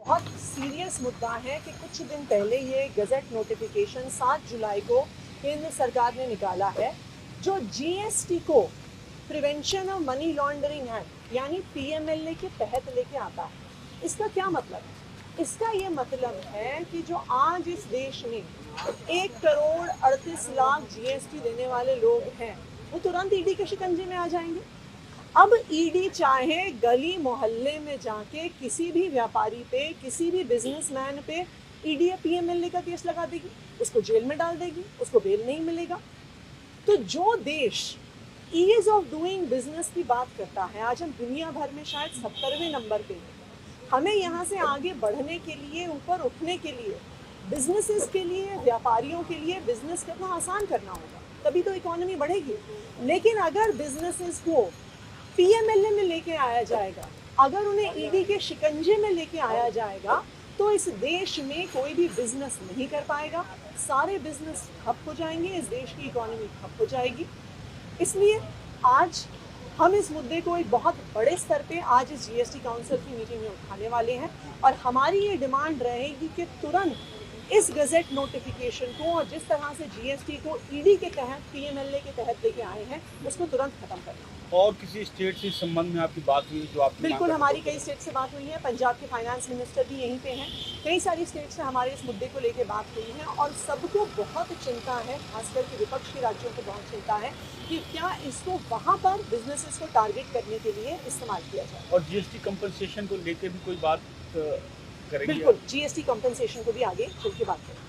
बहुत सीरियस मुद्दा है कि कुछ दिन पहले ये गजट नोटिफिकेशन 7 जुलाई को केंद्र सरकार ने निकाला है, जो जीएसटी को prevention of money laundering act यानी पीएमएलए के तहत लेके आता है। इसका क्या मतलब है? इसका ये मतलब है कि जो आज इस देश में 1,38,00,000 जीएसटी देने वाले लोग हैं, वो तुरंत ईडी के शिकंजे में आ जाएंगे। अब ईडी चाहे गली मोहल्ले में जाके किसी भी व्यापारी पे, किसी भी बिजनेसमैन पे ईडी या पीएमएलए का केस लगा देगी, उसको जेल में डाल देगी, उसको बेल नहीं मिलेगा। तो जो देश ईज ऑफ डूइंग बिजनेस की बात करता है, आज हम दुनिया भर में शायद 70वें नंबर पे हैं। हमें यहाँ से आगे बढ़ने के लिए, ऊपर उठने के लिए, बिजनेसेस के लिए, व्यापारियों के लिए बिजनेस करना आसान करना होगा, तभी तो इकोनॉमी बढ़ेगी। लेकिन अगर बिजनेसेस को पीएमएलए में लेके आया जाएगा, अगर उन्हें ईडी के शिकंजे में लेके आया जाएगा, तो इस देश में कोई भी बिजनेस नहीं कर पाएगा, सारे बिजनेस ठप हो जाएंगे, इस देश की इकोनॉमी ठप हो जाएगी। इसलिए आज हम इस मुद्दे को एक बहुत बड़े स्तर पे आज इस जीएसटी काउंसिल की मीटिंग में उठाने वाले हैं और हमारी ये डिमांड रहेगी कि तुरंत इस गजट नोटिफिकेशन को और जिस तरह से जीएसटी को ईडी के तहत, पीएमएलए के तहत लेके आए हैं, उसको तुरंत खत्म करना। और किसी स्टेट से इस संबंध में आपकी बात हुई जो आप? बिल्कुल, हमारी कई स्टेट से बात हुई है। पंजाब के फाइनेंस मिनिस्टर भी यहीं पे हैं। कई सारी स्टेट से हमारे इस मुद्दे को लेकर बात हुई है और सबको बहुत चिंता है, खासकर के विपक्ष के राज्यों को बहुत चिंता है कि क्या इसको वहाँ पर बिजनेसेस को टारगेट करने के लिए इस्तेमाल किया जाए। और जीएसटी कंपनसेशन को लेकर भी कोई बात करेंगे? बिल्कुल, जीएसटी कंपनसेशन को भी आगे चल के बात करेंगे।